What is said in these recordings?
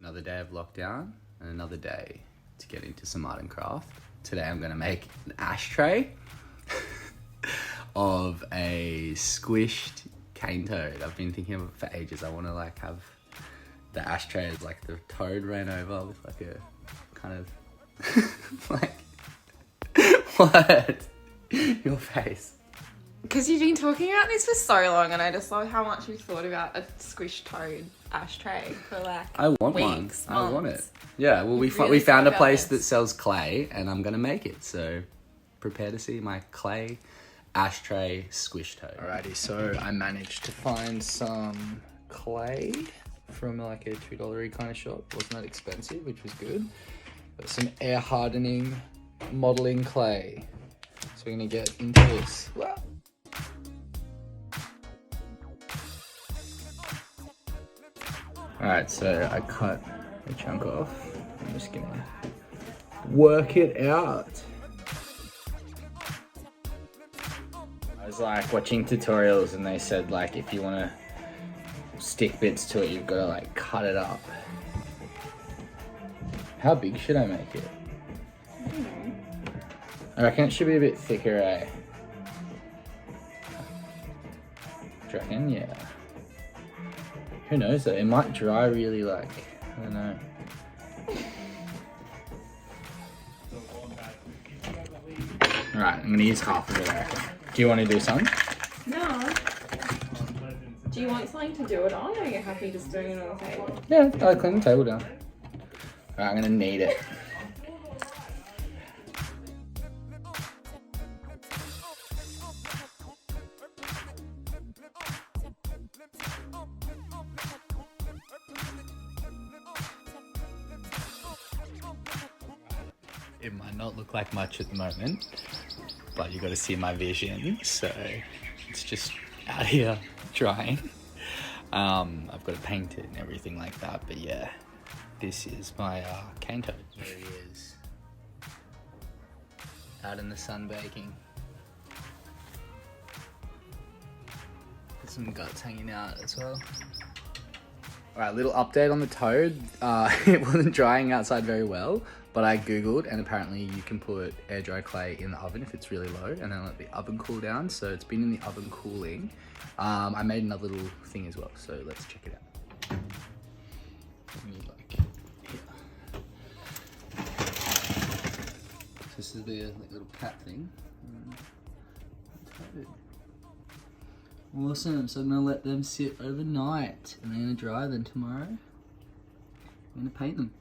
Another day of lockdown and another day to get into some art and craft. Today I'm going to make an ashtray of a squished cane toad. I've been thinking of it for ages. I want to like have the ashtray as like the toad ran over with like a kind of like what? Your face. Because you've been talking about this for so long, and I just love how much you've thought about a squished toad ashtray for like I want weeks, one. I months. want it. Yeah, well, we really found a thought place about that this. sells clay, and I'm gonna make it. So, prepare to see my clay ashtray squish toad. Alrighty, so I managed to find some clay from like a $2 kind of shop. Wasn't that expensive, which was good. Got some air hardening modeling clay. So we're gonna get into this. Alright, so I cut a chunk off. I'm just gonna work it out. I was like watching tutorials and they said like if you wanna stick bits to it, you've gotta like cut it up. How big should I make it? I reckon it should be a bit thicker, eh? Do you reckon? Yeah. Who knows though, it might dry really like, I don't know. Alright, I'm gonna use half of it, I reckon. Do you want to do some? No. Do you want something to do it on, or are you happy just doing it on the table? Yeah, I'll clean the table down. Alright, I'm gonna knead it. It might not look like much at the moment, but you got to see my vision, so it's just out here drying. I've got to paint it and everything like that, but yeah, this is my cane toad. Here he is, out in the sun baking. Got some guts hanging out as well. Alright, little update on the toad. It wasn't drying outside very well, but I googled and apparently you can put air dry clay in the oven if it's really low and then let the oven cool down. So it's been in the oven cooling. I made another little thing as well, so let's check it out. Like here. This is the little cat thing. Awesome, so I'm gonna let them sit overnight and they're gonna dry then tomorrow. I'm gonna paint them.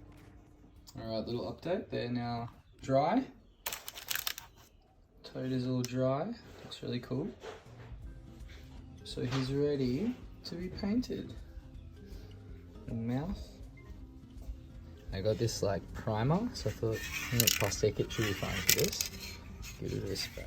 Alright, little update, they're now dry. Toad is all dry, looks really cool. So he's ready to be painted. The mouth. I got this like primer, so I thought plastic it should be fine for this. Give it a spray.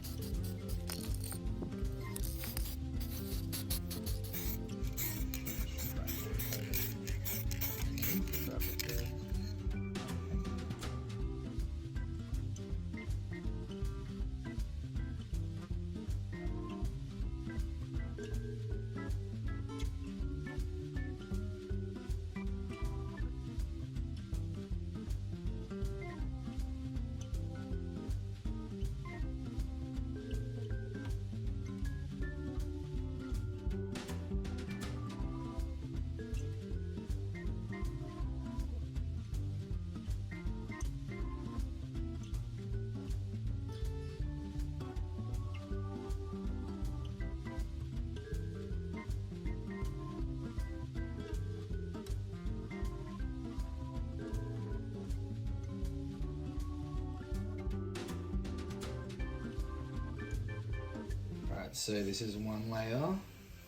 Alright, so this is one layer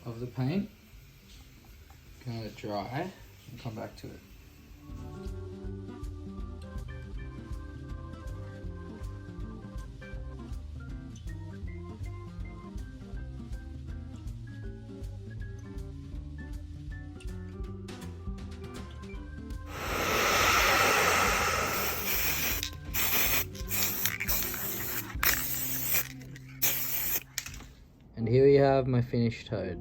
of the paint. Gonna let it dry and come back to it. And here we have my finished toad.